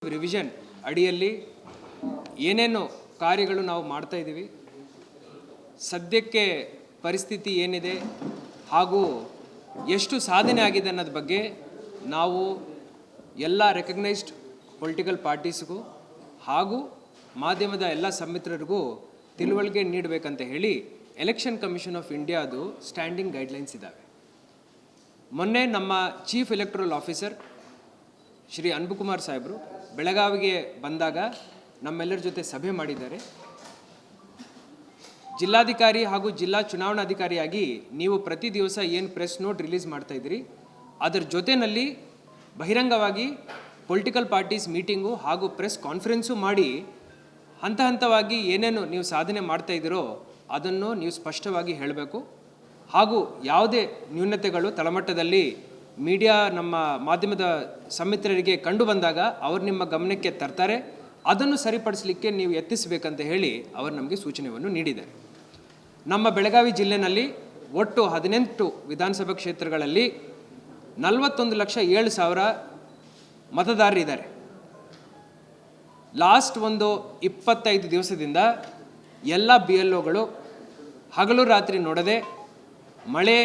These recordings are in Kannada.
ರಿವಿಷನ್ ಅಡಿಯಲ್ಲಿ ಏನೇನು ಕಾರ್ಯಗಳು ನಾವು ಮಾಡ್ತಾ ಇದ್ದೀವಿ, ಸದ್ಯಕ್ಕೆ ಪರಿಸ್ಥಿತಿ ಏನಿದೆ ಹಾಗೂ ಎಷ್ಟು ಸಾಧನೆ ಆಗಿದೆ ಅನ್ನೋದ್ರ ಬಗ್ಗೆ ನಾವು ಎಲ್ಲ ರೆಕಗ್ನೈಸ್ಡ್ ಪೊಲಿಟಿಕಲ್ ಪಾರ್ಟೀಸ್ಗೂ ಹಾಗೂ ಮಾಧ್ಯಮದ ಎಲ್ಲ ಸಂಮಿತ್ರರಿಗೂ ತಿಳುವಳಿಕೆ ನೀಡಬೇಕಂತ ಹೇಳಿ ಎಲೆಕ್ಷನ್ ಕಮಿಷನ್ ಆಫ್ ಇಂಡಿಯಾದು ಸ್ಟ್ಯಾಂಡಿಂಗ್ ಗೈಡ್ಲೈನ್ಸ್ ಇದ್ದಾವೆ. ಮೊನ್ನೆ ನಮ್ಮ chief electoral officer Shri Anbukumar ಸಾಹೇಬರು ಬೆಳಗಾವಿಗೆ ಬಂದಾಗ ನಮ್ಮೆಲ್ಲರ ಜೊತೆ ಸಭೆ ಮಾಡಿದ್ದಾರೆ. ಜಿಲ್ಲಾಧಿಕಾರಿ ಹಾಗೂ ಜಿಲ್ಲಾ ಚುನಾವಣಾಧಿಕಾರಿಯಾಗಿ ನೀವು ಪ್ರತಿ ದಿವಸ ಏನು ಪ್ರೆಸ್ ನೋಟ್ ರಿಲೀಸ್ ಮಾಡ್ತಾ ಇದ್ದೀರಿ, ಅದರ ಜೊತೆಯಲ್ಲಿ ಬಹಿರಂಗವಾಗಿ ಪೊಲಿಟಿಕಲ್ ಪಾರ್ಟೀಸ್ ಮೀಟಿಂಗು ಹಾಗೂ ಪ್ರೆಸ್ ಕಾನ್ಫರೆನ್ಸು ಮಾಡಿ ಹಂತ ಹಂತವಾಗಿ ಏನೇನು ನೀವು ಸಾಧನೆ ಮಾಡ್ತಾ ಇದ್ದೀರೋ ಅದನ್ನು ನೀವು ಸ್ಪಷ್ಟವಾಗಿ ಹೇಳಬೇಕು. ಹಾಗೂ ಯಾವುದೇ ನ್ಯೂನತೆಗಳು ತಳಮಟ್ಟದಲ್ಲಿ ಮೀಡಿಯಾ ನಮ್ಮ ಮಾಧ್ಯಮದ ಸಂಮಿತ್ರರಿಗೆ ಕಂಡು ಬಂದಾಗ ಅವರು ನಿಮ್ಮ ಗಮನಕ್ಕೆ ತರ್ತಾರೆ, ಅದನ್ನು ಸರಿಪಡಿಸಲಿಕ್ಕೆ ನೀವು ಯತ್ನಿಸಬೇಕಂತ ಹೇಳಿ ಅವರು ನಮಗೆ ಸೂಚನೆಯನ್ನು ನೀಡಿದ್ದಾರೆ. ನಮ್ಮ ಬೆಳಗಾವಿ ಜಿಲ್ಲೆಯಲ್ಲಿ ಒಟ್ಟು 18 ವಿಧಾನಸಭಾ ಕ್ಷೇತ್ರಗಳಲ್ಲಿ 41,07,000 ಮತದಾರರಿದ್ದಾರೆ. ಲಾಸ್ಟ್ ಒಂದು 25 ದಿವಸದಿಂದ ಎಲ್ಲ BLOಗಳು ಹಗಲು ರಾತ್ರಿ ನೋಡದೆ, ಮಳೆ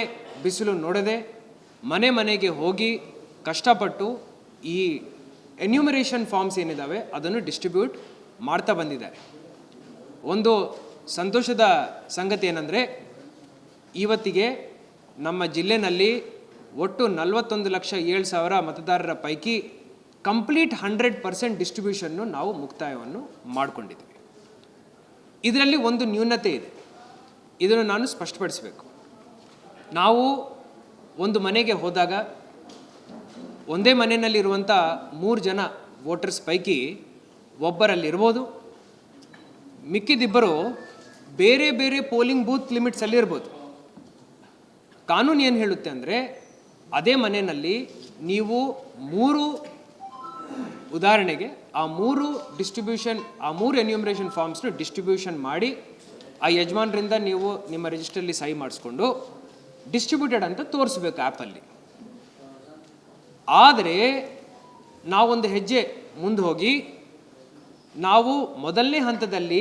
ಬಿಸಿಲು ನೋಡದೆ, ಮನೆ ಮನೆಗೆ ಹೋಗಿ ಕಷ್ಟಪಟ್ಟು ಈ ಎನ್ಯೂಮರೇಷನ್ ಫಾರ್ಮ್ಸ್ ಏನಿದ್ದಾವೆ ಅದನ್ನು ಡಿಸ್ಟ್ರಿಬ್ಯೂಟ್ ಮಾಡ್ತಾ ಬಂದಿದ್ದಾರೆ. ಒಂದು ಸಂತೋಷದ ಸಂಗತಿ ಏನಂದರೆ, ಇವತ್ತಿಗೆ ನಮ್ಮ ಜಿಲ್ಲೆಯಲ್ಲಿ ಒಟ್ಟು 41,07,000 ಮತದಾರರ ಪೈಕಿ ಕಂಪ್ಲೀಟ್ 100% ಡಿಸ್ಟ್ರಿಬ್ಯೂಷನ್ನು ನಾವು ಮುಕ್ತಾಯವನ್ನು ಮಾಡಿಕೊಂಡಿದ್ದೀವಿ. ಇದರಲ್ಲಿ ಒಂದು ನ್ಯೂನತೆ ಇದೆ, ಇದನ್ನು ನಾನು ಸ್ಪಷ್ಟಪಡಿಸಬೇಕು. ನಾವು ಒಂದು ಮನೆಗೆ ಹೋದಾಗ ಒಂದೇ ಮನೆಯಲ್ಲಿರುವಂಥ 3 ಜನ ವೋಟರ್ಸ್ ಪೈಕಿ ಒಬ್ಬರಲ್ಲಿರ್ಬೋದು, ಮಿಕ್ಕಿದಿಬ್ಬರು ಬೇರೆ ಬೇರೆ ಪೋಲಿಂಗ್ ಬೂತ್ ಲಿಮಿಟ್ಸಲ್ಲಿರ್ಬೋದು. ಕಾನೂನು ಏನು ಹೇಳುತ್ತೆ ಅಂದರೆ, ಅದೇ ಮನೆಯಲ್ಲಿ ನೀವು 3 ಉದಾಹರಣೆಗೆ ಆ 3 ಎನ್ಯೂಮರೇಷನ್ ಫಾರ್ಮ್ಸ್ನು ಡಿಸ್ಟ್ರಿಬ್ಯೂಷನ್ ಮಾಡಿ ಆ ಯಜಮಾನರಿಂದ ನೀವು ನಿಮ್ಮ ರಿಜಿಸ್ಟ್ರಲ್ಲಿ ಸಹಿ ಮಾಡಿಸ್ಕೊಂಡು ಡಿಸ್ಟ್ರಿಬ್ಯೂಟೆಡ್ ಅಂತ ತೋರಿಸ್ಬೇಕು ಆ್ಯಪಲ್ಲಿ. ಆದರೆ ನಾವೊಂದು ಹೆಜ್ಜೆ ಮುಂದೆ ಹೋಗಿ ನಾವು ಮೊದಲನೇ ಹಂತದಲ್ಲಿ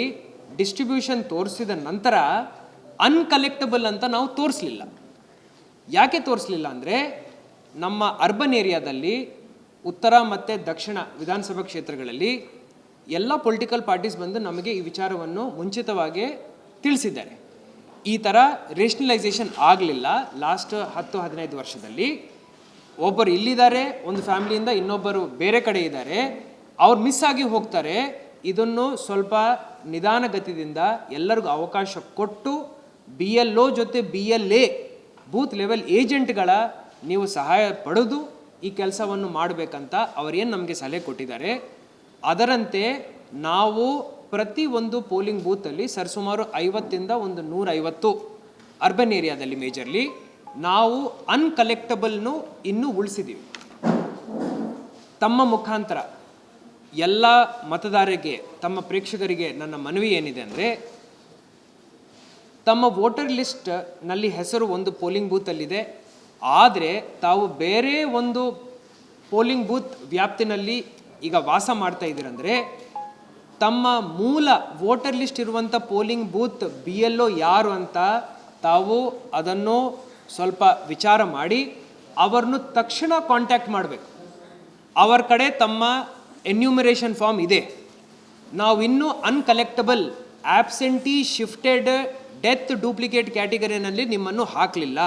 ಡಿಸ್ಟ್ರಿಬ್ಯೂಷನ್ ತೋರಿಸಿದ ನಂತರ ಅನ್ಕಲೆಕ್ಟಬಲ್ ಅಂತ ನಾವು ತೋರಿಸಲಿಲ್ಲ. ಯಾಕೆ ತೋರಿಸಲಿಲ್ಲ ಅಂದರೆ, ನಮ್ಮ ಅರ್ಬನ್ ಏರಿಯಾದಲ್ಲಿ ಉತ್ತರ ಮತ್ತು ದಕ್ಷಿಣ ವಿಧಾನಸಭಾ ಕ್ಷೇತ್ರಗಳಲ್ಲಿ ಎಲ್ಲ ಪೊಲಿಟಿಕಲ್ ಪಾರ್ಟೀಸ್ ಬಂದು ನಮಗೆ ಈ ವಿಚಾರವನ್ನು ಮುಂಚಿತವಾಗಿ ತಿಳಿಸಿದ್ದಾರೆ. ಈ ಥರ ರೇಷನಲೈಸೇಷನ್ ಆಗಲಿಲ್ಲ ಲಾಸ್ಟ್ 10-15 ವರ್ಷದಲ್ಲಿ. ಒಬ್ಬರು ಇಲ್ಲಿದ್ದಾರೆ, ಒಂದು ಫ್ಯಾಮಿಲಿಯಿಂದ ಇನ್ನೊಬ್ಬರು ಬೇರೆ ಕಡೆ ಇದ್ದಾರೆ, ಅವ್ರು ಮಿಸ್ ಆಗಿ ಹೋಗ್ತಾರೆ. ಇದನ್ನು ಸ್ವಲ್ಪ ನಿಧಾನಗತಿಯಿಂದ ಎಲ್ಲರಿಗೂ ಅವಕಾಶ ಕೊಟ್ಟು BLO ಜೊತೆ BLA ಬೂತ್ ಲೆವೆಲ್ ಏಜೆಂಟ್ಗಳ ನೀವು ಸಹಾಯ ಪಡೆದು ಈ ಕೆಲಸವನ್ನು ಮಾಡಬೇಕಂತ ಅವರೇನು ನಮಗೆ ಸಲಹೆ ಕೊಟ್ಟಿದ್ದಾರೆ. ಅದರಂತೆ ನಾವು ಪ್ರತಿ ಒಂದು ಪೋಲಿಂಗ್ ಬೂತಲ್ಲಿ ಸರಿಸುಮಾರು 50ರಿಂದ 150 ಅರ್ಬನ್ ಏರಿಯಾದಲ್ಲಿ ಮೇಜರ್ಲಿ ನಾವು ಅನ್ಕಲೆಕ್ಟಬಲ್ನು ಇನ್ನೂ ಉಳಿಸಿದ್ದೀವಿ. ತಮ್ಮ ಮುಖಾಂತರ ಎಲ್ಲ ಮತದಾರರಿಗೆ, ತಮ್ಮ ಪ್ರೇಕ್ಷಕರಿಗೆ ನನ್ನ ಮನವಿ ಏನಿದೆ ಅಂದರೆ, ತಮ್ಮ ವೋಟರ್ ಲಿಸ್ಟ್ನಲ್ಲಿ ಹೆಸರು ಒಂದು ಪೋಲಿಂಗ್ ಬೂತಲ್ಲಿದೆ, ಆದರೆ ತಾವು ಬೇರೆ ಒಂದು ಪೋಲಿಂಗ್ ಬೂತ್ ವ್ಯಾಪ್ತಿನಲ್ಲಿ ಈಗ ವಾಸ ಮಾಡ್ತಾ ಇದ್ದೀರಂದರೆ, ತಮ್ಮ ಮೂಲ ವೋಟರ್ ಲಿಸ್ಟ್ ಇರುವಂಥ ಪೋಲಿಂಗ್ ಬೂತ್ BLO ಯಾರು ಅಂತ ತಾವು ಅದನ್ನು ಸ್ವಲ್ಪ ವಿಚಾರ ಮಾಡಿ ಅವರನ್ನು ತಕ್ಷಣ ಕಾಂಟ್ಯಾಕ್ಟ್ ಮಾಡಬೇಕು. ಅವರ ಕಡೆ ತಮ್ಮ ಎನ್ಯೂಮರೇಷನ್ ಫಾರ್ಮ್ ಇದೆ, ನಾವು ಇನ್ನೂ ಅನ್ಕಲೆಕ್ಟಬಲ್, ಆಬ್ಸೆಂಟಿ, ಶಿಫ್ಟೆಡ್, ಡೆತ್, ಡೂಪ್ಲಿಕೇಟ್ ಕ್ಯಾಟಗರಿನಲ್ಲಿ ನಿಮ್ಮನ್ನು ಹಾಕಲಿಲ್ಲ,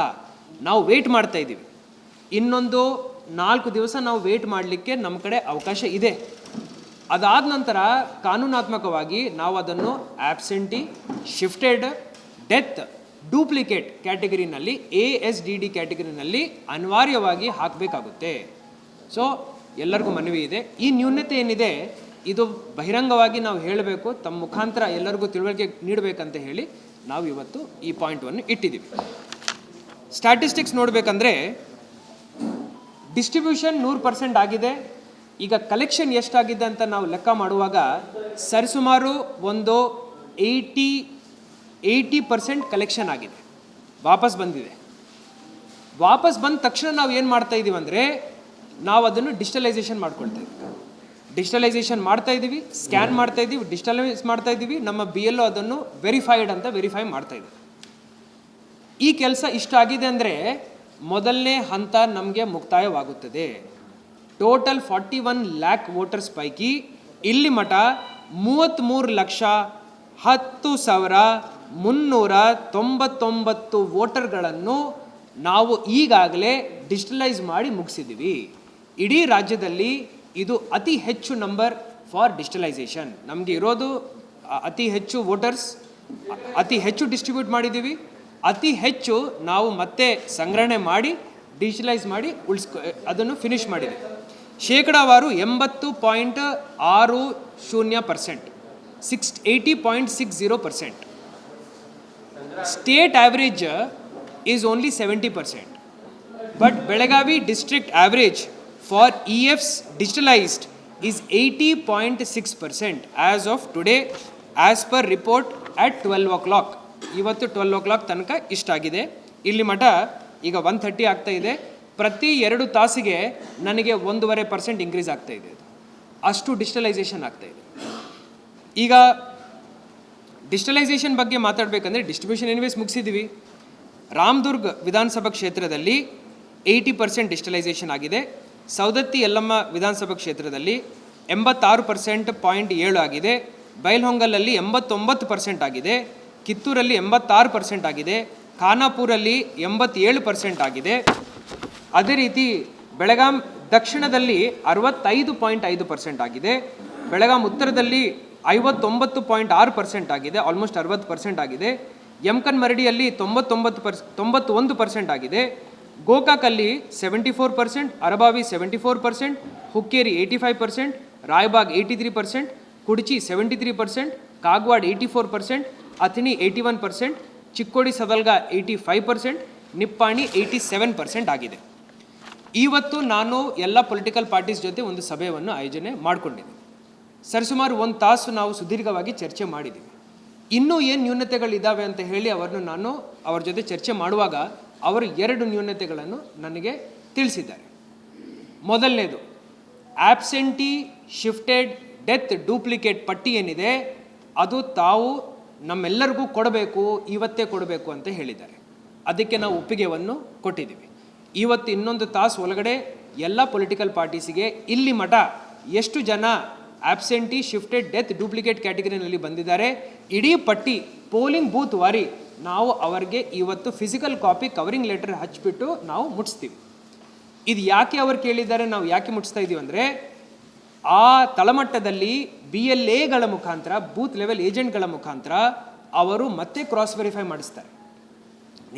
ನಾವು ವೆಯ್ಟ್ ಮಾಡ್ತಾ ಇದ್ದೀವಿ, ಇನ್ನೊಂದು 4 ದಿವಸ ನಾವು ವೆಯ್ಟ್ ಮಾಡಲಿಕ್ಕೆ ನಮ್ಮ ಕಡೆ ಅವಕಾಶ ಇದೆ. ಅದಾದ ನಂತರ ಕಾನೂನಾತ್ಮಕವಾಗಿ ನಾವು ಅದನ್ನು absentee, shifted, death, duplicate ಕ್ಯಾಟಗರಿನಲ್ಲಿ ASDD ಕ್ಯಾಟಗರಿನಲ್ಲಿ ಅನಿವಾರ್ಯವಾಗಿ ಹಾಕಬೇಕಾಗುತ್ತೆ. ಸೊ ಎಲ್ಲರಿಗೂ ಮನವಿ ಇದೆ, ಈ ನ್ಯೂನತೆ ಏನಿದೆ ಇದು ಬಹಿರಂಗವಾಗಿ ನಾವು ಹೇಳಬೇಕು, ತಮ್ಮ ಮುಖಾಂತರ ಎಲ್ಲರಿಗೂ ತಿಳುವಳಿಕೆ ನೀಡಬೇಕಂತ ಹೇಳಿ ನಾವು ಇವತ್ತು ಈ ಪಾಯಿಂಟನ್ನು ಇಟ್ಟಿದ್ದೀವಿ. ಸ್ಟ್ಯಾಟಿಸ್ಟಿಕ್ಸ್ ನೋಡಬೇಕಂದ್ರೆ ಡಿಸ್ಟ್ರಿಬ್ಯೂಷನ್ 100% ಆಗಿದೆ. ಈಗ ಕಲೆಕ್ಷನ್ ಎಷ್ಟಾಗಿದೆ ಅಂತ ನಾವು ಲೆಕ್ಕ ಮಾಡುವಾಗ ಸರಿಸುಮಾರು ಒಂದು 80% ಕಲೆಕ್ಷನ್ ಆಗಿದೆ, ವಾಪಸ್ ಬಂದಿದೆ. ವಾಪಸ್ ಬಂದ ತಕ್ಷಣ ನಾವು ಏನು ಮಾಡ್ತಾ ಇದ್ದೀವಿ ಅಂದರೆ, ನಾವು ಅದನ್ನು ಡಿಜಿಟಲೈಸೇಷನ್ ಮಾಡ್ಕೊಳ್ತಾ ಇದ್ದೀವಿ. ಡಿಜಿಟಲೈಸೇಷನ್ ಮಾಡ್ತಾ ಇದ್ದೀವಿ, ಸ್ಕ್ಯಾನ್ ಮಾಡ್ತಾ ಇದ್ದೀವಿ, ಡಿಜಿಟಲೈಸ್ ಮಾಡ್ತಾ ಇದ್ದೀವಿ. ನಮ್ಮ BLO ಅದನ್ನು ವೆರಿಫೈಡ್ ಅಂತ ವೆರಿಫೈ ಮಾಡ್ತಾ ಇದ್ದೀವಿ. ಈ ಕೆಲಸ ಇಷ್ಟಾಗಿದೆ ಅಂದರೆ ಮೊದಲನೇ ಹಂತ ನಮಗೆ ಮುಕ್ತಾಯವಾಗುತ್ತದೆ. ಟೋಟಲ್ 41 ಲ್ಯಾಕ್ ವೋಟರ್ಸ್ ಪೈಕಿ ಇಲ್ಲಿ ಮಠ 33,10,399 ವೋಟರ್ಗಳನ್ನು ನಾವು ಈಗಾಗಲೇ ಡಿಜಿಟಲೈಸ್ ಮಾಡಿ ಮುಗಿಸಿದ್ದೀವಿ. ಇಡೀ ರಾಜ್ಯದಲ್ಲಿ ಇದು ಅತಿ ಹೆಚ್ಚು ನಂಬರ್ ಫಾರ್ ಡಿಜಿಟಲೈಸೇಷನ್. ನಮಗೆ ಇರೋದು ಅತಿ ಹೆಚ್ಚು ವೋಟರ್ಸ್, ಅತಿ ಹೆಚ್ಚು ಡಿಸ್ಟ್ರಿಬ್ಯೂಟ್ ಮಾಡಿದ್ದೀವಿ, ಅತಿ ಹೆಚ್ಚು ನಾವು ಮತ್ತೆ ಸಂಗ್ರಹಣೆ ಮಾಡಿ ಡಿಜಿಟಲೈಸ್ ಮಾಡಿ ಅದನ್ನು ಫಿನಿಷ್ ಮಾಡಿದ್ದೀವಿ. ಶೇಕಡಾವಾರು 80.60%, 80.60%. State average is only 70%. But Belagavi district average for EFs digitalized is 80.6% as of today, as per report at 12 o'clock. ಇವತ್ತು 12 o'clock ತನಕ ಇಷ್ಟಾಗಿದೆ. ಇಲ್ಲಿ ಮಠ ಈಗ 130 ಆಗ್ತಾ ಇದೆ. ಪ್ರತಿ 2 ತಾಸಿಗೆ ನನಗೆ 1.5% ಇನ್ಕ್ರೀಸ್ ಆಗ್ತಾ ಇದೆ. ಅಷ್ಟು ಡಿಜಿಟಲೈಸೇಷನ್ ಆಗ್ತಾ ಇದೆ. ಈಗ ಡಿಜಿಟಲೈಸೇಷನ್ ಬಗ್ಗೆ ಮಾತಾಡಬೇಕಂದ್ರೆ ಡಿಸ್ಟ್ರಿಬ್ಯೂಷನ್ ಎನಿವೇಸ್ ಮುಗಿಸಿದ್ದೀವಿ. ರಾಮದುರ್ಗ್ ವಿಧಾನಸಭಾ ಕ್ಷೇತ್ರದಲ್ಲಿ 80% ಡಿಜಿಟಲೈಸೇಷನ್ ಆಗಿದೆ. ಸೌದತ್ತಿ ಯಲ್ಲಮ್ಮ ವಿಧಾನಸಭಾ ಕ್ಷೇತ್ರದಲ್ಲಿ 86.7 ಆಗಿದೆ. ಬೈಲ್ಹೊಂಗಲಲ್ಲಿ 89% ಆಗಿದೆ. ಕಿತ್ತೂರಲ್ಲಿ 86% ಆಗಿದೆ. ಖಾನಾಪುರಲ್ಲಿ 87% ಆಗಿದೆ. ಅದೇ ರೀತಿ ಬೆಳಗಾಂ ದಕ್ಷಿಣದಲ್ಲಿ 65.5% ಆಗಿದೆ. ಬೆಳಗಾಂ ಉತ್ತರದಲ್ಲಿ 59.6% ಆಗಿದೆ, ಆಲ್ಮೋಸ್ಟ್ 60% ಆಗಿದೆ. ಯಮಕನ್ ಮರಡಿಯಲ್ಲಿ 91% ಆಗಿದೆ. ಗೋಕಾಕಲ್ಲಿ 74%, ಅರಬಾವಿ 74%, ಹುಕ್ಕೇರಿ 85%, ರಾಯಬಾಗ್ 83%, ಕುಡಚಿ 73%, ಕಾಗವಾಡ್ 84%, ಅಥಣಿ 81%, ಚಿಕ್ಕೋಡಿ ಸದಲ್ಗ 85%, ನಿಪ್ಪಾಣಿ 87% ಆಗಿದೆ. ಇವತ್ತು ನಾನು ಎಲ್ಲ ಪೊಲಿಟಿಕಲ್ ಪಾರ್ಟೀಸ್ ಜೊತೆ ಒಂದು ಸಭೆಯನ್ನು ಆಯೋಜನೆ ಮಾಡಿಕೊಂಡಿದ್ದೀನಿ. ಸರಿಸುಮಾರು 1 ತಾಸು ನಾವು ಸುದೀರ್ಘವಾಗಿ ಚರ್ಚೆ ಮಾಡಿದ್ದೀವಿ. ಇನ್ನೂ ಏನು ನ್ಯೂನತೆಗಳಿದ್ದಾವೆ ಅಂತ ಹೇಳಿ ನಾನು ಅವ್ರ ಜೊತೆ ಚರ್ಚೆ ಮಾಡುವಾಗ ಅವರು 2 ನ್ಯೂನತೆಗಳನ್ನು ನನಗೆ ತಿಳಿಸಿದ್ದಾರೆ. ಮೊದಲನೇದು, ಆಬ್ಸೆಂಟಿ ಶಿಫ್ಟೆಡ್ ಡೆತ್ ಡೂಪ್ಲಿಕೇಟ್ ಪಟ್ಟಿ ಏನಿದೆ ಅದು ತಾವು ನಮ್ಮೆಲ್ಲರಿಗೂ ಕೊಡಬೇಕು, ಇವತ್ತೇ ಕೊಡಬೇಕು ಅಂತ ಹೇಳಿದ್ದಾರೆ. ಅದಕ್ಕೆ ನಾವು ಒಪ್ಪಿಗೆಯನ್ನು ಕೊಟ್ಟಿದ್ದೀವಿ. ಇವತ್ತು ಇನ್ನೊಂದು ತಾಸು ಒಳಗಡೆ ಎಲ್ಲ ಪೊಲಿಟಿಕಲ್ ಪಾರ್ಟೀಸಿಗೆ ಇಲ್ಲಿ ಮಠ ಎಷ್ಟು ಜನ ಆಬ್ಸೆಂಟಿ ಶಿಫ್ಟೆಡ್ ಡೆತ್ ಡೂಪ್ಲಿಕೇಟ್ ಕ್ಯಾಟಗರಿನಲ್ಲಿ ಬಂದಿದ್ದಾರೆ ಇಡೀ ಪಟ್ಟಿ ಪೋಲಿಂಗ್ ಬೂತ್ ವಾರಿ ನಾವು ಅವರಿಗೆ ಇವತ್ತು ಫಿಸಿಕಲ್ ಕಾಪಿ ಕವರಿಂಗ್ ಲೆಟರ್ ಹಚ್ಚಿಬಿಟ್ಟು ನಾವು ಮುಟ್ಟಿಸ್ತೀವಿ. ಇದು ಯಾಕೆ ಅವರು ಕೇಳಿದ್ದಾರೆ, ನಾವು ಯಾಕೆ ಮುಟ್ಟಿಸ್ತಾ ಇದ್ದೀವಿ ಅಂದರೆ, ಆ ತಳಮಟ್ಟದಲ್ಲಿ BLAಗಳ ಮುಖಾಂತರ, ಬೂತ್ ಲೆವೆಲ್ ಏಜೆಂಟ್ಗಳ ಮುಖಾಂತರ ಅವರು ಮತ್ತೆ ಕ್ರಾಸ್ ವೆರಿಫೈ ಮಾಡಿಸ್ತಾರೆ.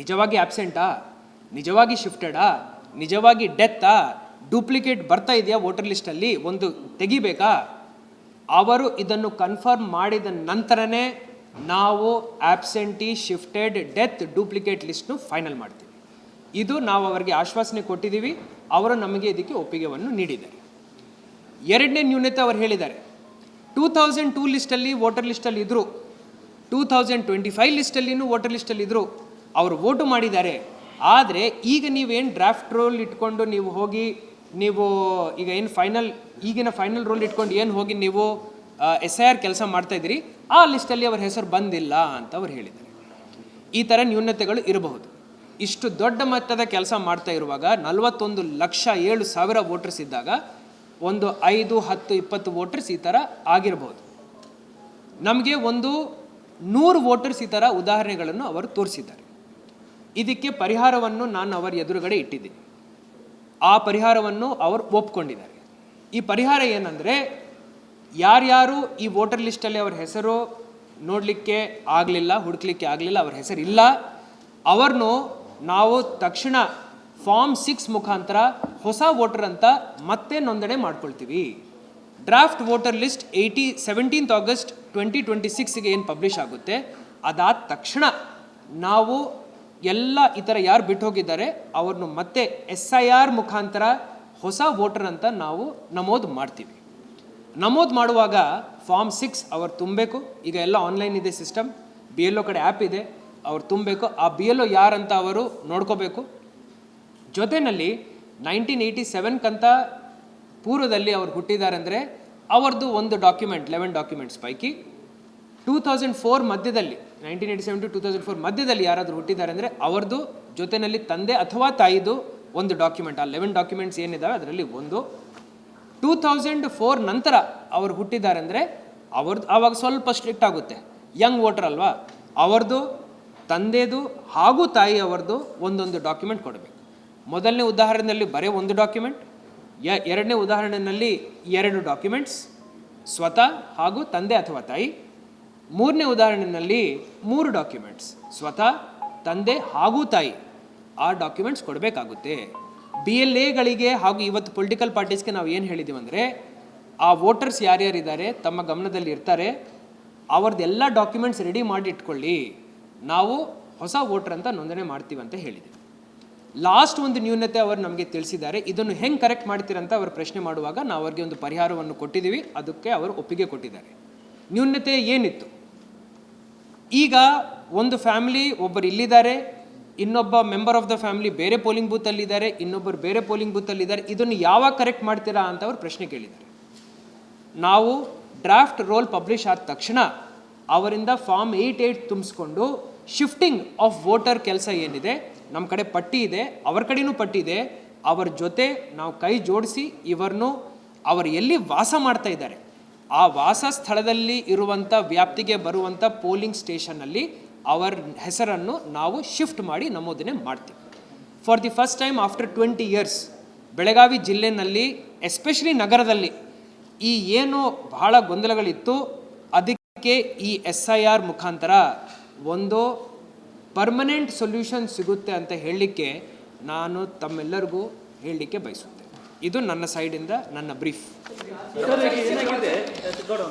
ನಿಜವಾಗಿ ಆಬ್ಸೆಂಟಾ, ನಿಜವಾಗಿ ಶಿಫ್ಟೆಡಾ, ನಿಜವಾಗಿ ಡೆತ್ತಾ, ಡೂಪ್ಲಿಕೇಟ್ ಬರ್ತಾ ಇದೆಯಾ ವೋಟರ್ ಲಿಸ್ಟಲ್ಲಿ, ಒಂದು ತೆಗಿಬೇಕಾ, ಅವರು ಇದನ್ನು ಕನ್ಫರ್ಮ್ ಮಾಡಿದ ನಂತರನೇ ನಾವು absentee shifted death duplicate ಲಿಸ್ಟ್ನು final ಮಾಡ್ತೀವಿ. ಇದು ನಾವು ಅವರಿಗೆ ಆಶ್ವಾಸನೆ ಕೊಟ್ಟಿದ್ದೀವಿ. ಅವರು ನಮಗೆ ಇದಕ್ಕೆ ಒಪ್ಪಿಗೆಯನ್ನು ನೀಡಿದ್ದಾರೆ. ಎರಡನೇ ನ್ಯೂನತೆ ಅವರು ಹೇಳಿದ್ದಾರೆ, 2002 ಲಿಸ್ಟಲ್ಲಿ ವೋಟರ್ ಲಿಸ್ಟಲ್ಲಿ ಇದ್ದರು, 2025 ಲಿಸ್ಟಲ್ಲಿನೂ ವೋಟರ್ ಲಿಸ್ಟಲ್ಲಿ ಇದ್ದರು, ಅವರು ವೋಟು ಮಾಡಿದ್ದಾರೆ. ಆದರೆ ಈಗ ನೀವೇನು ಡ್ರಾಫ್ಟ್ ರೋಲ್ ಇಟ್ಕೊಂಡು ನೀವು ಹೋಗಿ ನೀವು ಈಗ ಏನು ಈಗಿನ ಫೈನಲ್ ರೋಲ್ ಇಟ್ಕೊಂಡು ಏನು ಹೋಗಿ ನೀವು SIR ಕೆಲಸ ಮಾಡ್ತಾಯಿದ್ದೀರಿ, ಆ ಲಿಸ್ಟಲ್ಲಿ ಅವರ ಹೆಸರು ಬಂದಿಲ್ಲ ಅಂತ ಅವ್ರು ಹೇಳಿದ್ದಾರೆ. ಈ ಥರ ನ್ಯೂನತೆಗಳು ಇರಬಹುದು. ಇಷ್ಟು ದೊಡ್ಡ ಮಟ್ಟದ ಕೆಲಸ ಮಾಡ್ತಾ ಇರುವಾಗ 41,07,000 ವೋಟರ್ಸ್ ಇದ್ದಾಗ ಒಂದು 5, 10, 20 ವೋಟರ್ಸ್ ಈ ಥರ ಆಗಿರಬಹುದು. ನಮಗೆ ಒಂದು 100 ವೋಟರ್ಸ್ ಈ ಥರ ಉದಾಹರಣೆಗಳನ್ನು ಅವರು ತೋರಿಸಿದ್ದಾರೆ. ಇದಕ್ಕೆ ಪರಿಹಾರವನ್ನು ನಾನು ಅವರ ಎದುರುಗಡೆ ಇಟ್ಟಿದ್ದೀನಿ. ಆ ಪರಿಹಾರವನ್ನು ಅವರು ಒಪ್ಕೊಂಡಿದ್ದಾರೆ. ಈ ಪರಿಹಾರ ಏನಂದರೆ, ಯಾರ್ಯಾರು ಈ ವೋಟರ್ ಲಿಸ್ಟಲ್ಲಿ ಅವ್ರ ಹೆಸರು ನೋಡಲಿಕ್ಕೆ ಆಗಲಿಲ್ಲ, ಹುಡುಕ್ಲಿಕ್ಕೆ ಆಗಲಿಲ್ಲ, ಅವ್ರ ಹೆಸರಿಲ್ಲ, ಅವ್ರನ್ನು ನಾವು ತಕ್ಷಣ ಫಾರ್ಮ್ 6 ಮುಖಾಂತರ ಹೊಸ ವೋಟರ್ ಅಂತ ಮತ್ತೆ ನೋಂದಣಿ ಮಾಡ್ಕೊಳ್ತೀವಿ. Draft voter list 17th August 2026ಗೆ ಏನು ಪಬ್ಲಿಷ್ ಆಗುತ್ತೆ, ಅದಾದ ತಕ್ಷಣ ನಾವು ಎಲ್ಲ ಈ ಥರ ಯಾರು ಬಿಟ್ಟು ಹೋಗಿದ್ದಾರೆ ಅವ್ರನ್ನು ಮತ್ತೆ SIR ಮುಖಾಂತರ ಹೊಸ ವೋಟರ್ ಅಂತ ನಾವು ನಮೂದು ಮಾಡ್ತೀವಿ. ನಮೂದು ಮಾಡುವಾಗ ಫಾರ್ಮ್ 6 ಅವ್ರು ತುಂಬಬೇಕು. ಈಗ ಎಲ್ಲ ಆನ್ಲೈನ್ ಇದೆ ಸಿಸ್ಟಮ್, BLO ಕಡೆ ಆ್ಯಪ್ ಇದೆ, ಅವ್ರು ತುಂಬಬೇಕು. ಆ BLO ಯಾರಂತ ಅವರು ನೋಡ್ಕೋಬೇಕು. ಜೊತೆಯಲ್ಲಿ 1987 ಪೂರ್ವದಲ್ಲಿ ಅವ್ರು ಹುಟ್ಟಿದ್ದಾರೆ ಅಂದರೆ ಅವರದ್ದು ಒಂದು ಡಾಕ್ಯುಮೆಂಟ್ 11 ಡಾಕ್ಯುಮೆಂಟ್ಸ್ ಪೈಕಿ 2004 ಮಧ್ಯದಲ್ಲಿ 1987 to 2004 ಮಧ್ಯದಲ್ಲಿ ಯಾರಾದರೂ ಹುಟ್ಟಿದ್ದಾರೆ ಅಂದರೆ ಅವ್ರದ್ದು ಜೊತೆಯಲ್ಲಿ ತಂದೆ ಅಥವಾ ತಾಯಿದು ಒಂದು ಡಾಕ್ಯುಮೆಂಟ್, ಆ 11 ಡಾಕ್ಯುಮೆಂಟ್ಸ್ ಏನಿದ್ದಾವೆ ಅದರಲ್ಲಿ ಒಂದು. 2004 ನಂತರ ಅವರು ಹುಟ್ಟಿದ್ದಾರೆ ಅಂದರೆ ಅವ್ರದ್ದು ಆವಾಗ ಸ್ವಲ್ಪ ಸ್ಟ್ರಿಕ್ಟ್ ಆಗುತ್ತೆ, ಯಂಗ್ ವೋಟರ್ ಅಲ್ವಾ, ಅವ್ರದ್ದು ತಂದೆದು ಹಾಗೂ ತಾಯಿ ಅವ್ರದ್ದು ಒಂದೊಂದು ಡಾಕ್ಯುಮೆಂಟ್ ಕೊಡಬೇಕು. ಮೊದಲನೇ ಉದಾಹರಣೆಯಲ್ಲಿ ಬರೀ ಒಂದು ಡಾಕ್ಯುಮೆಂಟ್, ಎರಡನೇ ಉದಾಹರಣೆಯಲ್ಲಿ 2 ಡಾಕ್ಯುಮೆಂಟ್ಸ್ ಸ್ವತಃ ಹಾಗೂ ತಂದೆ ಅಥವಾ ತಾಯಿ, ಮೂರನೇ ಉದಾಹರಣೆಯಲ್ಲಿ 3 ಡಾಕ್ಯುಮೆಂಟ್ಸ್ ಸ್ವತಃ ತಂದೆ ಹಾಗೂ ತಾಯಿ, ಆ ಡಾಕ್ಯುಮೆಂಟ್ಸ್ ಕೊಡಬೇಕಾಗುತ್ತೆ. BLAಗಳಿಗೆ ಹಾಗೂ ಇವತ್ತು ಪೊಲಿಟಿಕಲ್ ಪಾರ್ಟೀಸ್ಗೆ ನಾವು ಏನು ಹೇಳಿದ್ದೀವಿ ಅಂದರೆ, ಆ ವೋಟರ್ಸ್ ಯಾರ್ಯಾರಿದ್ದಾರೆ ತಮ್ಮ ಗಮನದಲ್ಲಿ ಇರ್ತಾರೆ, ಅವ್ರದ್ದೆಲ್ಲ ಡಾಕ್ಯುಮೆಂಟ್ಸ್ ರೆಡಿ ಮಾಡಿ ಇಟ್ಕೊಳ್ಳಿ, ನಾವು ಹೊಸ ವೋಟರ್ ಅಂತ ನೋಂದಣಿ ಮಾಡ್ತೀವಿ ಅಂತ ಹೇಳಿದ್ದೀವಿ. ಲಾಸ್ಟ್ ಒಂದು ನ್ಯೂನತೆ ಅವರು ನಮಗೆ ತಿಳಿಸಿದ್ದಾರೆ. ಇದನ್ನು ಹೆಂಗೆ ಕರೆಕ್ಟ್ ಮಾಡ್ತೀರಂತ ಅವರು ಪ್ರಶ್ನೆ ಮಾಡುವಾಗ ನಾವು ಅವ್ರಿಗೆ ಒಂದು ಪರಿಹಾರವನ್ನು ಕೊಟ್ಟಿದ್ದೀವಿ, ಅದಕ್ಕೆ ಅವರು ಒಪ್ಪಿಗೆ ಕೊಟ್ಟಿದ್ದಾರೆ. ನ್ಯೂನತೆ ಏನಿತ್ತು, ಈಗ ಒಂದು ಫ್ಯಾಮಿಲಿ ಒಬ್ಬರು ಇಲ್ಲಿದ್ದಾರೆ, ಇನ್ನೊಬ್ಬ ಮೆಂಬರ್ ಆಫ್ ದ ಫ್ಯಾಮಿಲಿ ಬೇರೆ ಪೋಲಿಂಗ್ ಬೂತಲ್ಲಿದ್ದಾರೆ, ಇನ್ನೊಬ್ಬರು ಬೇರೆ ಪೋಲಿಂಗ್ ಬೂತಲ್ಲಿದ್ದಾರೆ, ಇದನ್ನು ಯಾವಾಗ ಕರೆಕ್ಟ್ ಮಾಡ್ತೀರಾ ಅಂತ ಅವರು ಪ್ರಶ್ನೆ ಕೇಳಿದ್ದಾರೆ. ನಾವು ಡ್ರಾಫ್ಟ್ ರೋಲ್ ಪಬ್ಲಿಷ್ ಆದ ತಕ್ಷಣ ಅವರಿಂದ ಫಾರ್ಮ್ 88 ತುಂಬಿಸ್ಕೊಂಡು ಶಿಫ್ಟಿಂಗ್ ಆಫ್ ವೋಟರ್ ಕೆಲಸ ಏನಿದೆ, ನಮ್ಮ ಕಡೆ ಪಟ್ಟಿ ಇದೆ, ಅವ್ರ ಕಡೆಯೂ ಪಟ್ಟಿ ಇದೆ, ಅವರ ಜೊತೆ ನಾವು ಕೈ ಜೋಡಿಸಿ ಇವ್ರನ್ನು ಅವರು ಎಲ್ಲಿ ವಾಸ ಮಾಡ್ತಾ ಇದ್ದಾರೆ ಆ ವಾಸ ಸ್ಥಳದಲ್ಲಿ ಇರುವಂಥ ವ್ಯಾಪ್ತಿಗೆ ಬರುವಂಥ ಪೋಲಿಂಗ್ ಸ್ಟೇಷನ್ನಲ್ಲಿ ಅವರ ಹೆಸರನ್ನು ನಾವು ಶಿಫ್ಟ್ ಮಾಡಿ ನಮೂದನೆ ಮಾಡ್ತೀವಿ. For the first time after 20 years Belagavi ಜಿಲ್ಲೆಯಲ್ಲಿ ಎಸ್ಪೆಷಲಿ ನಗರದಲ್ಲಿ ಈ ಏನು ಬಹಳ ಗೊಂದಲಗಳಿತ್ತು, ಅದಕ್ಕೆ ಈ SIR ಮುಖಾಂತರ ಒಂದು ಪರ್ಮನೆಂಟ್ ಸೊಲ್ಯೂಷನ್ ಸಿಗುತ್ತೆ ಅಂತ ಹೇಳಲಿಕ್ಕೆ ನಾನು ತಮ್ಮೆಲ್ಲರಿಗೂ ಹೇಳಲಿಕ್ಕೆ ಬಯಸುತ್ತೇನೆ. ಇದು ನನ್ನ ಸೈಡಿಂದ ನನ್ನ ಬ್ರೀಫ್. ಸರ್, ಏನಾಗಿದೆ ಸರ್,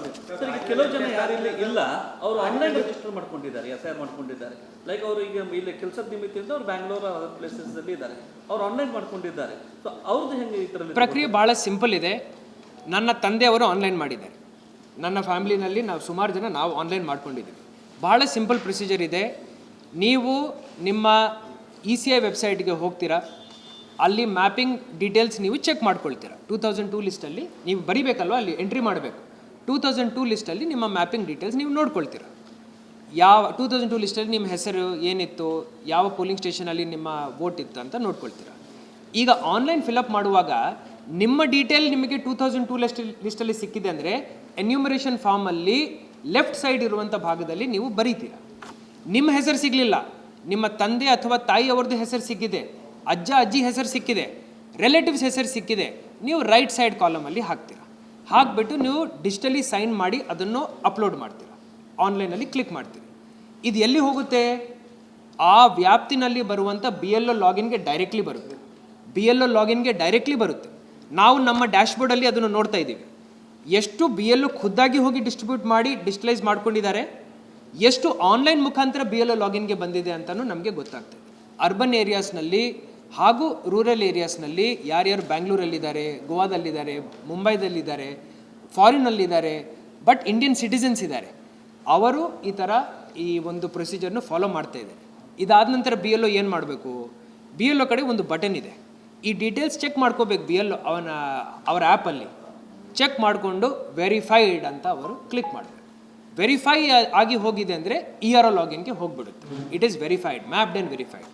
ಈಗ ಕೆಲವು ಜನ ಯಾರಿಲ್ಲಿ ಇಲ್ಲ, ಅವರು ಆನ್ಲೈನ್ ರಿಜಿಸ್ಟರ್ ಮಾಡ್ಕೊಂಡಿದ್ದಾರೆ, SIR ಮಾಡ್ಕೊಂಡಿದ್ದಾರೆ. ಲೈಕ್ ಅವರು ಈಗ ಇಲ್ಲಿ ಕೆಲಸದ ನಿಮಿತ್ತದಿಂದ ಅವ್ರು ಬ್ಯಾಂಗ್ಳೂರ್ ಅದರ್ ಪ್ಲೇಸಸ್ ಅಲ್ಲಿ ಇದ್ದಾರೆ, ಅವ್ರು ಆನ್ಲೈನ್ ಮಾಡ್ಕೊಂಡಿದ್ದಾರೆ. ಸೊ ಅವ್ರದ್ದು ಹೆಂಗೆ ಈ ಥರ ಪ್ರಕ್ರಿಯೆ ಭಾಳ ಸಿಂಪಲ್ ಇದೆ. ನನ್ನ ತಂದೆಯವರು ಆನ್ಲೈನ್ ಮಾಡಿದ್ದಾರೆ, ನನ್ನ ಫ್ಯಾಮಿಲಿನಲ್ಲಿ ನಾವು ಸುಮಾರು ಜನ ನಾವು ಆನ್ಲೈನ್ ಮಾಡ್ಕೊಂಡಿದ್ದೀವಿ. ಭಾಳ ಸಿಂಪಲ್ ಪ್ರೊಸೀಜರ್ ಇದೆ. ನೀವು ನಿಮ್ಮ ECI ವೆಬ್ಸೈಟ್ಗೆ ಹೋಗ್ತೀರಾ, ಅಲ್ಲಿ ಮ್ಯಾಪಿಂಗ್ ಡೀಟೇಲ್ಸ್ ನೀವು ಚೆಕ್ ಮಾಡ್ಕೊಳ್ತೀರಾ. 2002 ಲಿಸ್ಟಲ್ಲಿ ನೀವು ಬರಿಬೇಕಲ್ವ, ಅಲ್ಲಿ ಎಂಟ್ರಿ ಮಾಡಬೇಕು. 2002 ಲಿಸ್ಟಲ್ಲಿ ನಿಮ್ಮ ಮ್ಯಾಪಿಂಗ್ ಡೀಟೇಲ್ಸ್ ನೀವು ನೋಡ್ಕೊಳ್ತೀರಾ. ಯಾವ 2002 ಲಿಸ್ಟಲ್ಲಿ ನಿಮ್ಮ ಹೆಸರು ಏನಿತ್ತು, ಯಾವ ಪೋಲಿಂಗ್ ಸ್ಟೇಷನಲ್ಲಿ ನಿಮ್ಮ ವೋಟ್ ಇತ್ತು ಅಂತ ನೋಡ್ಕೊಳ್ತೀರಾ. ಈಗ ಆನ್ಲೈನ್ ಫಿಲಪ್ ಮಾಡುವಾಗ ನಿಮ್ಮ ಡೀಟೇಲ್ ನಿಮಗೆ 2002 ಲಿಸ್ಟಲ್ಲಿ ಸಿಕ್ಕಿದೆ ಅಂದರೆ ಎನ್ಯೂಮರೇಷನ್ ಫಾರ್ಮಲ್ಲಿ ಲೆಫ್ಟ್ ಸೈಡ್ ಇರುವಂಥ ಭಾಗದಲ್ಲಿ ನೀವು ಬರೀತೀರಾ. ನಿಮ್ಮ ಹೆಸರು ಸಿಗಲಿಲ್ಲ, ನಿಮ್ಮ ತಂದೆ ಅಥವಾ ತಾಯಿ ಅವ್ರದ್ದು ಹೆಸರು ಸಿಕ್ಕಿದೆ, ಅಜ್ಜ ಅಜ್ಜಿ ಹೆಸರು ಸಿಕ್ಕಿದೆ, ರಿಲೇಟಿವ್ಸ್ ಹೆಸರು ಸಿಕ್ಕಿದೆ, ನೀವು ರೈಟ್ ಸೈಡ್ ಕಾಲಮಲ್ಲಿ ಹಾಕ್ತೀರಾ. ಹಾಕಿಬಿಟ್ಟು ನೀವು ಡಿಜಿಟಲಿ ಸೈನ್ ಮಾಡಿ ಅದನ್ನು ಅಪ್ಲೋಡ್ ಮಾಡ್ತೀರಾ, ಆನ್ಲೈನಲ್ಲಿ ಕ್ಲಿಕ್ ಮಾಡ್ತೀರಿ. ಇದು ಎಲ್ಲಿ ಹೋಗುತ್ತೆ, ಆ ವ್ಯಾಪ್ತಿನಲ್ಲಿ ಬರುವಂಥ BLO ಲಾಗಿನ್ಗೆ ಡೈರೆಕ್ಟ್ಲಿ ಬರುತ್ತೆ. BLO ಲಾಗಿನ್ಗೆ ಡೈರೆಕ್ಟ್ಲಿ ಬರುತ್ತೆ. ನಾವು ನಮ್ಮ ಡ್ಯಾಶ್ಬೋರ್ಡಲ್ಲಿ ಅದನ್ನು ನೋಡ್ತಾ ಇದ್ದೀವಿ. ಎಷ್ಟು BLO ಖುದ್ದಾಗಿ ಹೋಗಿ ಡಿಸ್ಟ್ರಿಬ್ಯೂಟ್ ಮಾಡಿ ಡಿಜಿಟಲೈಸ್ ಮಾಡ್ಕೊಂಡಿದ್ದಾರೆ, ಎಷ್ಟು ಆನ್ಲೈನ್ ಮುಖಾಂತರ BLO ಲಾಗಿನ್ಗೆ ಬಂದಿದೆ ಅಂತಲೂ ನಮಗೆ ಗೊತ್ತಾಗ್ತದೆ. ಅರ್ಬನ್ ಏರಿಯಾಸ್ನಲ್ಲಿ ಹಾಗೂ ರೂರಲ್ ಏರಿಯಾಸ್ನಲ್ಲಿ ಯಾರ್ಯಾರು ಬ್ಯಾಂಗ್ಳೂರಲ್ಲಿದ್ದಾರೆ, ಗೋವಾದಲ್ಲಿದ್ದಾರೆ, ಮುಂಬೈದಲ್ಲಿದ್ದಾರೆ, ಫಾರಿನಲ್ಲಿದ್ದಾರೆ, ಬಟ್ ಇಂಡಿಯನ್ ಸಿಟಿಸನ್ಸ್ ಇದ್ದಾರೆ, ಅವರು ಈ ಥರ ಈ ಒಂದು ಪ್ರೊಸೀಜರ್ನು ಫಾಲೋ ಮಾಡ್ತಾ ಇದ್ದಾರೆ. ಇದಾದ ನಂತರ BLO ಏನು ಮಾಡಬೇಕು, BLO ಕಡೆ ಒಂದು ಬಟನ್ ಇದೆ, ಈ ಡೀಟೇಲ್ಸ್ ಚೆಕ್ ಮಾಡ್ಕೋಬೇಕು. BLO ಅವರ ಆ್ಯಪಲ್ಲಿ ಚೆಕ್ ಮಾಡಿಕೊಂಡು ವೆರಿಫೈಡ್ ಅಂತ ಅವರು ಕ್ಲಿಕ್ ಮಾಡಬೇಕು. ವೆರಿಫೈ ಆಗಿ ಹೋಗಿದೆ ಅಂದರೆ ERO ಲಾಗಿನ್ಗೆ ಹೋಗಿಬಿಡುತ್ತೆ. It is verified, mapped and verified.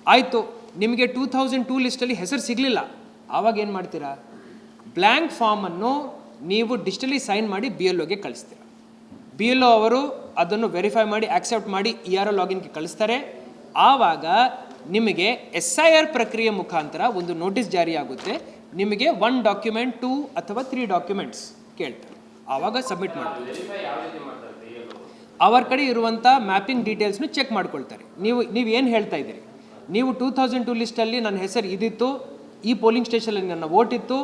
ಆಯಿತು, ನಿಮಗೆ 2002 ಲಿಸ್ಟಲ್ಲಿ ಹೆಸರು ಸಿಗಲಿಲ್ಲ, ಆವಾಗ ಏನು ಮಾಡ್ತೀರಾ, ಬ್ಲ್ಯಾಂಕ್ ಫಾರ್ಮನ್ನು ನೀವು ಡಿಜಿಟಲಿ ಸೈನ್ ಮಾಡಿ BLOಗೆ ಕಳಿಸ್ತೀರ. BLO ಅವರು ಅದನ್ನು ವೆರಿಫೈ ಮಾಡಿ ಆಕ್ಸೆಪ್ಟ್ ಮಾಡಿ ERO ಲಾಗಿನ್ಗೆ ಕಳಿಸ್ತಾರೆ. ಆವಾಗ ನಿಮಗೆ SIR ಪ್ರಕ್ರಿಯೆ ಮುಖಾಂತರ ಒಂದು ನೋಟಿಸ್ ಜಾರಿಯಾಗುತ್ತೆ. ನಿಮಗೆ 1 ಡಾಕ್ಯುಮೆಂಟ್ 2 ಅಥವಾ 3 ಡಾಕ್ಯುಮೆಂಟ್ಸ್ ಕೇಳ್ತಾರೆ, ಆವಾಗ ಸಬ್ಮಿಟ್ ಮಾಡ್ತೀವಿ. ಅವರ ಕಡೆ ಇರುವಂಥ ಮ್ಯಾಪಿಂಗ್ ಡೀಟೇಲ್ಸ್ನು ಚೆಕ್ ಮಾಡ್ಕೊಳ್ತಾರೆ. ನೀವು ಏನು ಹೇಳ್ತಾ ಇದ್ದೀರಿ, ನೀವು 2002 ಲಿಸ್ಟಲ್ಲಿ ನನ್ನ ಹೆಸರು ಇದಿತ್ತು, ಈ ಪೋಲಿಂಗ್ ಸ್ಟೇಷನಲ್ಲಿ ನನ್ನ ವೋಟ್ ಇತ್ತು,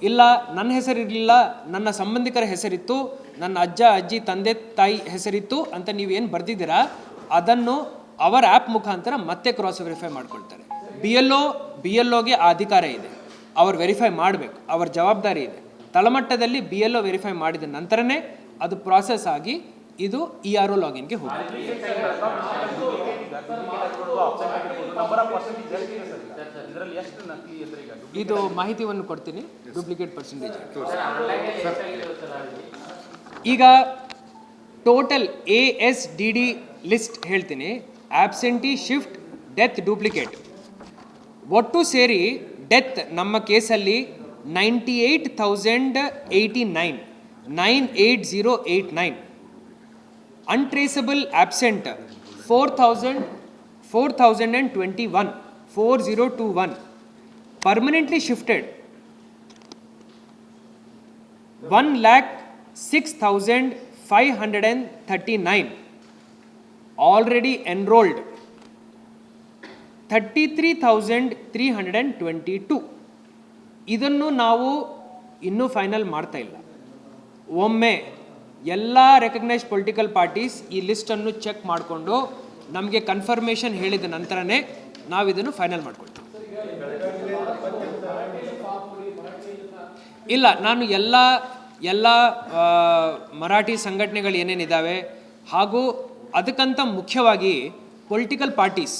ಇಲ್ಲ ನನ್ನ ಹೆಸರು ಇರಲಿಲ್ಲ, ನನ್ನ ಸಂಬಂಧಿಕರ ಹೆಸರಿತ್ತು, ನನ್ನ ಅಜ್ಜ ಅಜ್ಜಿ ತಂದೆ ತಾಯಿ ಹೆಸರಿತ್ತು ಅಂತ ನೀವೇನು ಬರೆದಿದ್ದೀರಾ ಅದನ್ನು ಅವರ ಆ್ಯಪ್ ಮುಖಾಂತರ ಮತ್ತೆ ಕ್ರಾಸ್ ವೆರಿಫೈ ಮಾಡ್ಕೊಳ್ತಾರೆ. BLOಗೆ ಆ ಅಧಿಕಾರ ಇದೆ, ಅವ್ರು ವೆರಿಫೈ ಮಾಡಬೇಕು, ಅವ್ರ ಜವಾಬ್ದಾರಿ ಇದೆ. ತಳಮಟ್ಟದಲ್ಲಿ BLO ವೆರಿಫೈ ಮಾಡಿದ ನಂತರನೇ ಅದು ಪ್ರಾಸೆಸ್ ಆಗಿ ಇದು ERO ಲಾಗಿನ್ಗೆ ಹೋಗುತ್ತೆ. ಈಗ duplicate ಆಗಿರ್ಬೋದು, absent ಆಗಿರ್ಬೋದು, ನಂಬರ್ ಆಫ್ ಪರ್ಸೆಂಟೇಜ್ ಹೇಳ್ತಿದೆ ಸರ್ ಈಗ. ಇದರಲ್ಲಿ ಎಷ್ಟು ನಕಲಿ ಇದ್ರೆ ಈಗ ಇದು ಮಾಹಿತಿಯನ್ನು ಕೊಡ್ತೀನಿ, ಡೂಪ್ಲಿಕೇಟ್ ಪರ್ಸೆಂಟೇಜ್. ಈಗ ಟೋಟಲ್ ASDD ಲಿಸ್ಟ್ ಹೇಳ್ತೀನಿ, ಆಬ್ಸೆಂಟಿ, ಶಿಫ್ಟ್, ಡೆತ್, ಡೂಪ್ಲಿಕೇಟ್ ಒಟ್ಟು ಸೇರಿ ಡೆತ್ ನಮ್ಮ ಕೇಸಲ್ಲಿ 98,089, 98089. Untraceable absent 4,021, 4021. Permanently shifted 1,06,539. Already enrolled 33,322. ಇದನ್ನು ನಾವು ಇನ್ನೂ ಫೈನಲ್ ಮಾಡ್ತಾ ಇಲ್ಲ. ಒಮ್ಮೆ ಎಲ್ಲ ರೆಕಗ್ನೈಸ್ಡ್ ಪೊಲಿಟಿಕಲ್ ಪಾರ್ಟೀಸ್ ಈ ಲಿಸ್ಟನ್ನು ಚೆಕ್ ಮಾಡಿಕೊಂಡು ನಮಗೆ ಕನ್ಫರ್ಮೇಷನ್ ಹೇಳಿದ ನಂತರನೇ ನಾವು ಇದನ್ನು ಫೈನಲ್ ಮಾಡ್ಕೊಳ್ತೀವಿ. ಇಲ್ಲ, ನಾನು ಎಲ್ಲ ಮರಾಠಿ ಸಂಘಟನೆಗಳು ಏನೇನಿದ್ದಾವೆ ಹಾಗೂ ಅದಕ್ಕಂತ ಮುಖ್ಯವಾಗಿ ಪೊಲಿಟಿಕಲ್ ಪಾರ್ಟೀಸ್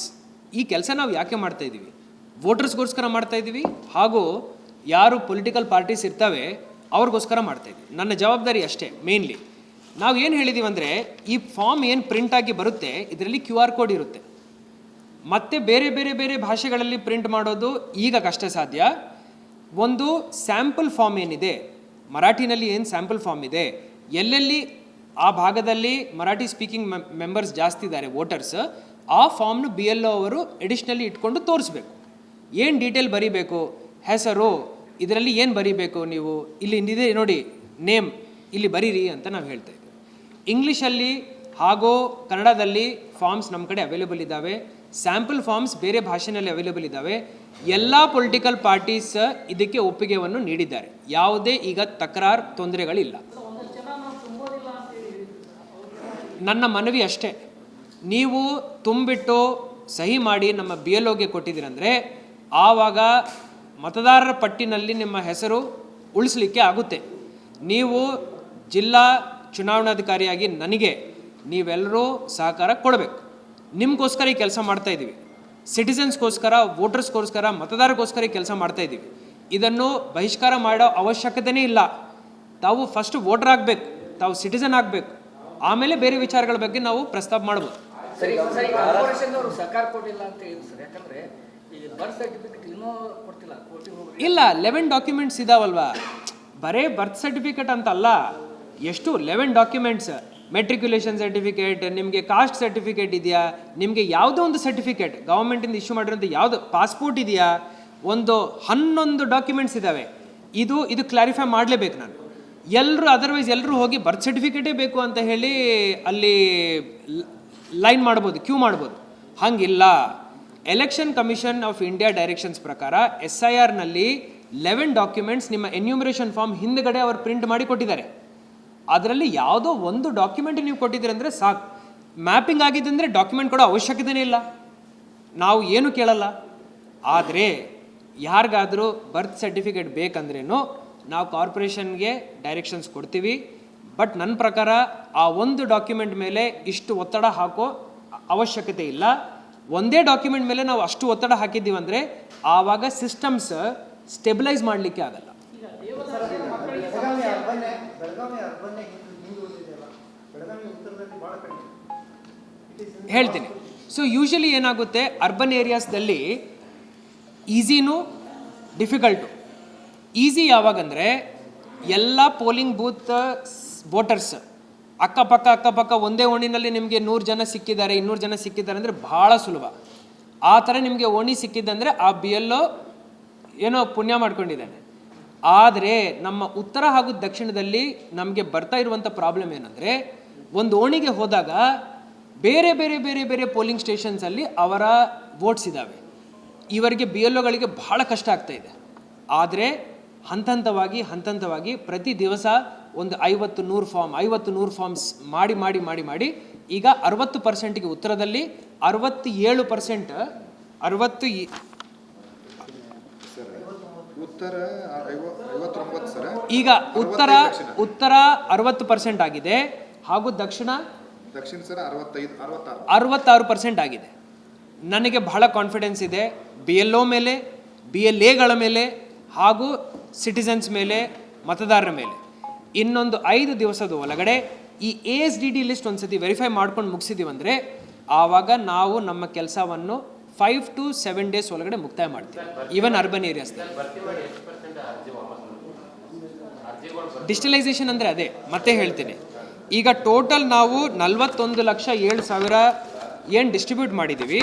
ಈ ಕೆಲಸ ನಾವು ಯಾಕೆ ಮಾಡ್ತಾ ಇದ್ದೀವಿ, ವೋಟರ್ಸ್ಗೋಸ್ಕರ ಮಾಡ್ತಾ ಇದ್ದೀವಿ ಹಾಗೂ ಯಾರು ಪೊಲಿಟಿಕಲ್ ಪಾರ್ಟೀಸ್ ಇರ್ತವೆ ಅವ್ರಿಗೋಸ್ಕರ ಮಾಡ್ತಾ ಇದ್ದೀವಿ. ನನ್ನ ಜವಾಬ್ದಾರಿ ಅಷ್ಟೇ. ಮೇನ್ಲಿ ನಾವು ಏನು ಹೇಳಿದ್ದೀವಿ ಅಂದರೆ, ಈ ಫಾರ್ಮ್ ಏನು ಪ್ರಿಂಟಾಗಿ ಬರುತ್ತೆ ಇದರಲ್ಲಿ QR ಕೋಡ್ ಇರುತ್ತೆ. ಮತ್ತು ಬೇರೆ ಬೇರೆ ಬೇರೆ ಭಾಷೆಗಳಲ್ಲಿ ಪ್ರಿಂಟ್ ಮಾಡೋದು ಈಗ ಕಷ್ಟ ಸಾಧ್ಯ. ಒಂದು ಸ್ಯಾಂಪಲ್ ಫಾರ್ಮ್ ಏನಿದೆ, ಮರಾಠಿನಲ್ಲಿ ಏನು ಸ್ಯಾಂಪಲ್ ಫಾರ್ಮ್ ಇದೆ, ಎಲ್ಲೆಲ್ಲಿ ಆ ಭಾಗದಲ್ಲಿ ಮರಾಠಿ ಸ್ಪೀಕಿಂಗ್ ಮೆಂಬರ್ಸ್ ಜಾಸ್ತಿ ಇದ್ದಾರೆ ವೋಟರ್ಸ್, ಆ ಫಾರ್ಮ್ನು BLO ಅವರು ಎಡಿಷ್ನಲಿ ಇಟ್ಕೊಂಡು ತೋರಿಸ್ಬೇಕು. ಏನು ಡೀಟೇಲ್ ಬರೀಬೇಕು, ಹೆಸರು, ಇದರಲ್ಲಿ ಏನು ಬರೀಬೇಕು, ನೀವು ಇಲ್ಲಿ ಇದೆ ನೋಡಿ ನೇಮ್, ಇಲ್ಲಿ ಬರೀರಿ ಅಂತ ನಾವು ಹೇಳ್ತಾ ಇದ್ದೀವಿ. ಇಂಗ್ಲೀಷಲ್ಲಿ ಹಾಗೂ ಕನ್ನಡದಲ್ಲಿ ಫಾರ್ಮ್ಸ್ ನಮ್ಮ ಕಡೆ ಅವೈಲೇಬಲ್ ಇದ್ದಾವೆ. ಸ್ಯಾಂಪಲ್ ಫಾರ್ಮ್ಸ್ ಬೇರೆ ಭಾಷೆಯಲ್ಲಿ ಅವೈಲೇಬಲ್ ಇದ್ದಾವೆ. ಎಲ್ಲ ಪೊಲಿಟಿಕಲ್ ಪಾರ್ಟೀಸ್ ಇದಕ್ಕೆ ಒಪ್ಪಿಗೆಯನ್ನು ನೀಡಿದ್ದಾರೆ. ಯಾವುದೇ ಈಗ ತಕರಾರು, ತೊಂದರೆಗಳಿಲ್ಲ. ನನ್ನ ಮನವಿ ಅಷ್ಟೇ, ನೀವು ತುಂಬಿಟ್ಟು ಸಹಿ ಮಾಡಿ ನಮ್ಮ BLOಗೆ ಕೊಟ್ಟಿದ್ದೀರಂದರೆ ಆವಾಗ ಮತದಾರರ ಪಟ್ಟಿನಲ್ಲಿ ನಿಮ್ಮ ಹೆಸರು ಉಳಿಸ್ಲಿಕ್ಕೆ ಆಗುತ್ತೆ. ನೀವು ಜಿಲ್ಲಾ ಚುನಾವಣಾಧಿಕಾರಿಯಾಗಿ ನನಗೆ ನೀವೆಲ್ಲರೂ ಸಹಕಾರ ಕೊಡಬೇಕು. ನಿಮಗೋಸ್ಕರ ಈ ಕೆಲಸ ಮಾಡ್ತಾಯಿದ್ದೀವಿ, ಸಿಟಿಸನ್ಸ್ಗೋಸ್ಕರ, ವೋಟರ್ಸ್ಗೋಸ್ಕರ, ಮತದಾರಗೋಸ್ಕರ ಈ ಕೆಲಸ ಮಾಡ್ತಾಯಿದ್ದೀವಿ. ಇದನ್ನು ಬಹಿಷ್ಕಾರ ಮಾಡೋ ಅವಶ್ಯಕತೆಯೇ ಇಲ್ಲ. ತಾವು ಫಸ್ಟ್ ವೋಟರ್ ಆಗಬೇಕು, ತಾವು ಸಿಟಿಸನ್ ಆಗಬೇಕು, ಆಮೇಲೆ ಬೇರೆ ವಿಚಾರಗಳ ಬಗ್ಗೆ ನಾವು ಪ್ರಸ್ತಾಪ ಮಾಡ್ಬೋದು. ಸರಿ, ಕಾರ್ಪೊರೇಷನ್ ಸರ್ಕಾರ ಕೊಟ್ಟಿಲ್ಲ ಅಂತ ಹೇಳಿದ್ರು ಸರ್. ಯಾಕಂದ್ರೆ ಈ ಬರ್ತ್ ಸರ್ಟಿಫಿಕೇಟ್ ಇನ್ನೂ ಕೊಡ್ತಿಲ್ಲ, ಇಲ್ಲ 11 ಡಾಕ್ಯುಮೆಂಟ್ಸ್ ಇದಾವಲ್ವಾ, ಬರೇ ಬರ್ತ್ ಸರ್ಟಿಫಿಕೇಟ್ ಅಂತಲ್ಲ, ಎಷ್ಟು 11 ಡಾಕ್ಯುಮೆಂಟ್ಸ್, ಮೆಟ್ರಿಕ್ಯುಲೇಷನ್ ಸರ್ಟಿಫಿಕೇಟ್, ನಿಮಗೆ ಕಾಸ್ಟ್ ಸರ್ಟಿಫಿಕೇಟ್ ಇದೆಯಾ, ನಿಮಗೆ ಯಾವುದೋ ಒಂದು ಸರ್ಟಿಫಿಕೇಟ್ ಗೌರ್ಮೆಂಟಿಂದ ಇಶ್ಯೂ ಮಾಡಿರೋಂಥ ಯಾವುದು ಪಾಸ್ಪೋರ್ಟ್ ಇದೆಯಾ, ಒಂದು 11 ಡಾಕ್ಯುಮೆಂಟ್ಸ್ ಇದ್ದಾವೆ. ಇದು ಕ್ಲಾರಿಫೈ ಮಾಡಲೇಬೇಕು ನಾನು. ಅದರ್ವೈಸ್ ಎಲ್ಲರೂ ಹೋಗಿ ಬರ್ತ್ ಸರ್ಟಿಫಿಕೇಟೇ ಬೇಕು ಅಂತ ಹೇಳಿ ಅಲ್ಲಿ ಲೈನ್ ಮಾಡ್ಬೋದು, ಕ್ಯೂ ಮಾಡ್ಬೋದು. ಹಾಗಿಲ್ಲ. Election commission of India directions ಪ್ರಕಾರ SIRನಲ್ಲಿ 11 ಡಾಕ್ಯುಮೆಂಟ್ಸ್ ನಿಮ್ಮ ಎನ್ಯೂಮರೇಷನ್ ಫಾರ್ಮ್ ಹಿಂದ್ಗಡೆ ಅವರು ಪ್ರಿಂಟ್ ಮಾಡಿ ಕೊಟ್ಟಿದ್ದಾರೆ. ಅದರಲ್ಲಿ ಯಾವುದೋ ಒಂದು ಡಾಕ್ಯುಮೆಂಟ್ ನೀವು ಕೊಟ್ಟಿದ್ದೀರಿ ಅಂದರೆ ಸಾಕು. ಮ್ಯಾಪಿಂಗ್ ಆಗಿದೆ ಅಂದರೆ ಡಾಕ್ಯುಮೆಂಟ್ ಕೊಡೋ ಅವಶ್ಯಕತೆಯೇ ಇಲ್ಲ, ನಾವು ಏನು ಕೇಳಲ್ಲ. ಆದರೆ ಯಾರಿಗಾದರೂ ಬರ್ತ್ ಸರ್ಟಿಫಿಕೇಟ್ ಬೇಕಂದ್ರೇನು ನಾವು ಕಾರ್ಪೊರೇಷನ್ಗೆ ಡೈರೆಕ್ಷನ್ಸ್ ಕೊಡ್ತೀವಿ. ಬಟ್ ನನ್ನ ಪ್ರಕಾರ ಆ ಒಂದು ಡಾಕ್ಯುಮೆಂಟ್ ಮೇಲೆ ಇಷ್ಟು ಒತ್ತಡ ಹಾಕೋ ಅವಶ್ಯಕತೆ ಇಲ್ಲ. ಒಂದೇ ಡಾಕ್ಯುಮೆಂಟ್ ಮೇಲೆ ನಾವು ಅಷ್ಟು ಒತ್ತಡ ಹಾಕಿದ್ದೀವಿ ಅಂದರೆ ಆವಾಗ ಸಿಸ್ಟಮ್ಸ್ ಸ್ಟೆಬಿಲೈಸ್ ಮಾಡಲಿಕ್ಕೆ ಆಗಲ್ಲ. ಹೇಳ್ತೀನಿ. ಸೊ ಯೂಶಲಿ ಏನಾಗುತ್ತೆ, ಅರ್ಬನ್ ಏರಿಯಾಸ್ದಲ್ಲಿ ಈಸಿನೂ ಡಿಫಿಕಲ್ಟು. ಈಸಿ ಯಾವಾಗಂದರೆ ಎಲ್ಲ ಪೋಲಿಂಗ್ ಬೂತ್ ವೋಟರ್ಸ್ ಅಕ್ಕಪಕ್ಕ ಒಂದೇ ಓಣಿನಲ್ಲಿ ನಿಮಗೆ 100 ಜನ ಸಿಕ್ಕಿದ್ದಾರೆ, 200 ಜನ ಸಿಕ್ಕಿದ್ದಾರೆ ಅಂದರೆ ಭಾಳ ಸುಲಭ. ಆ ಥರ ನಿಮಗೆ ಓಣಿ ಸಿಕ್ಕಿದ್ದಂದರೆ ಆ BLO ಏನೋ ಪುಣ್ಯ ಮಾಡ್ಕೊಂಡಿದ್ದಾನೆ. ಆದರೆ ನಮ್ಮ ಉತ್ತರ ಹಾಗೂ ದಕ್ಷಿಣದಲ್ಲಿ ನಮಗೆ ಬರ್ತಾ ಇರುವಂಥ ಪ್ರಾಬ್ಲಮ್ ಏನಂದರೆ, ಒಂದು ಓಣಿಗೆ ಹೋದಾಗ ಬೇರೆ ಬೇರೆ ಬೇರೆ ಬೇರೆ ಪೋಲಿಂಗ್ ಸ್ಟೇಷನ್ಸಲ್ಲಿ ಅವರ ವೋಟ್ಸ್ ಇದ್ದಾವೆ. ಇವರಿಗೆ BLOಗಳಿಗೆ ಬಹಳ ಕಷ್ಟ ಆಗ್ತಾ ಇದೆ. ಆದರೆ ಹಂತ ಹಂತವಾಗಿ ಪ್ರತಿ ದಿವಸ ಒಂದು 50-100 ಫಾರ್ಮ್ಸ್ ಮಾಡಿ ಈಗ 60%ಗೆ ಉತ್ತರದಲ್ಲಿ 67% ಉತ್ತರ 59 ಸರ್. ಈಗ ಉತ್ತರ 60% ಆಗಿದೆ ಹಾಗೂ ದಕ್ಷಿಣ ಸರ್ 66% ಆಗಿದೆ. ನನಗೆ ಬಹಳ ಕಾನ್ಫಿಡೆನ್ಸ್ ಇದೆ BLO ಮೇಲೆ, BLAಗಳ ಮೇಲೆ ಹಾಗೂ ಸಿಟಿಸನ್ಸ್ ಮೇಲೆ, ಮತದಾರರ ಮೇಲೆ. ಇನ್ನೊಂದು 5 ದಿವಸದ ಒಳಗಡೆ ಈ ASDD ಲಿಸ್ಟ್ ಒಂದ್ಸತಿ ವೆರಿಫೈ ಮಾಡ್ಕೊಂಡು ಮುಗಿಸಿದೀವಂದರೆ ಆವಾಗ ನಾವು ನಮ್ಮ ಕೆಲಸವನ್ನು 5 to 7 days ಒಳಗಡೆ ಮುಕ್ತಾಯ ಮಾಡ್ತೀವಿ. ಈವನ್ ಅರ್ಬನ್ ಏರಿಯಾಸ್ ಡಿಜಿಟಲೈಸೇಷನ್ ಅಂದರೆ ಅದೇ ಮತ್ತೆ ಹೇಳ್ತೀನಿ. ಈಗ ಟೋಟಲ್ ನಾವು 41,07,000 ಏನು ಡಿಸ್ಟ್ರಿಬ್ಯೂಟ್ ಮಾಡಿದ್ದೀವಿ,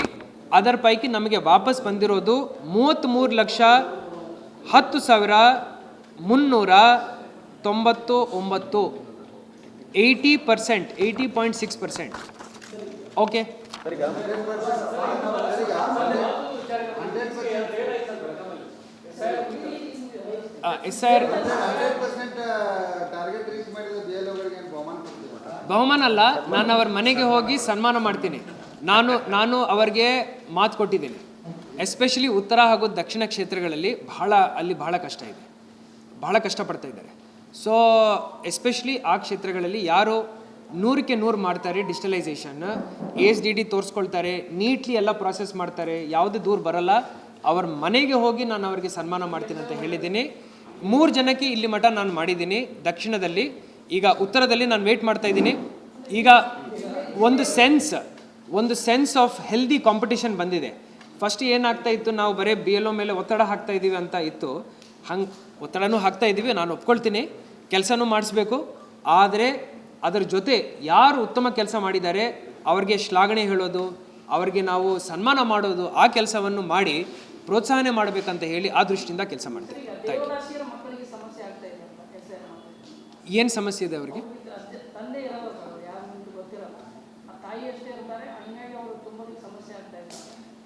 ಅದರ ಪೈಕಿ ನಮಗೆ ವಾಪಸ್ ಬಂದಿರೋದು 33,10,399. 80%, 80.6%. ಓಕೆ, ಸರ್ ಬಹುಮಾನ ಅಲ್ಲ, ನಾನು ಅವ್ರ ಮನೆಗೆ ಹೋಗಿ ಸನ್ಮಾನ ಮಾಡ್ತೀನಿ. ನಾನು ಅವರಿಗೆ ಮಾತು ಕೊಟ್ಟಿದ್ದೀನಿ. ಎಸ್ಪೆಷಲಿ ಉತ್ತರ ಹಾಗೂ ದಕ್ಷಿಣ ಕ್ಷೇತ್ರಗಳಲ್ಲಿ ಬಹಳ ಕಷ್ಟ ಇದೆ, ಬಹಳ ಕಷ್ಟಪಡ್ತಾ ಇದ್ದಾರೆ. ಸೊ ಎಸ್ಪೆಷಲಿ ಆ ಕ್ಷೇತ್ರಗಳಲ್ಲಿ ಯಾರು 100ಕ್ಕೆ 100 ಮಾಡ್ತಾರೆ, ಡಿಜಿಟಲೈಸೇಷನ್ ASDD ತೋರಿಸ್ಕೊಳ್ತಾರೆ, ನೀಟ್ಲಿ ಎಲ್ಲ ಪ್ರಾಸೆಸ್ ಮಾಡ್ತಾರೆ, ಯಾವುದೇ ದೂರ ಬರಲ್ಲ. ಅವ್ರ ಮನೆಗೆ ಹೋಗಿ ನಾನು ಅವರಿಗೆ ಸನ್ಮಾನ ಮಾಡ್ತೀನಿ ಅಂತ ಹೇಳಿದ್ದೀನಿ. 3 ಜನಕ್ಕೆ ಇಲ್ಲಿ ಮಠ ನಾನು ಮಾಡಿದ್ದೀನಿ ದಕ್ಷಿಣದಲ್ಲಿ. ಈಗ ಉತ್ತರದಲ್ಲಿ ನಾನು ವೇಟ್ ಮಾಡ್ತಾ ಇದ್ದೀನಿ. ಈಗ ಒಂದು ಸೆನ್ಸ್ ಆಫ್ ಹೆಲ್ದಿ ಕಾಂಪಿಟೇಷನ್ ಬಂದಿದೆ. ಫಸ್ಟ್ ಏನಾಗ್ತಾ ಇತ್ತು, ನಾವು ಬರೀ BLO ಮೇಲೆ ಒತ್ತಡ ಹಾಕ್ತಾ ಇದ್ದೀವಿ ಅಂತ ಇತ್ತು. ಹಂಗೆ ಒತ್ತಡನೂ ಹಾಕ್ತಾ ಇದ್ದೀವಿ, ನಾನು ಒಪ್ಕೊಳ್ತೀನಿ, ಕೆಲಸನೂ ಮಾಡಿಸ್ಬೇಕು. ಆದರೆ ಅದರ ಜೊತೆ ಯಾರು ಉತ್ತಮ ಕೆಲಸ ಮಾಡಿದ್ದಾರೆ ಅವ್ರಿಗೆ ಶ್ಲಾಘನೆ ಹೇಳೋದು, ಅವ್ರಿಗೆ ನಾವು ಸನ್ಮಾನ ಮಾಡೋದು, ಆ ಕೆಲಸವನ್ನು ಮಾಡಿ ಪ್ರೋತ್ಸಾಹನೆ ಮಾಡಬೇಕಂತ ಹೇಳಿ ಆ ದೃಷ್ಟಿಯಿಂದ ಕೆಲಸ ಮಾಡ್ತೀವಿ. Thank you. ಏನು ಸಮಸ್ಯೆ ಇದೆ ಅವರಿಗೆ?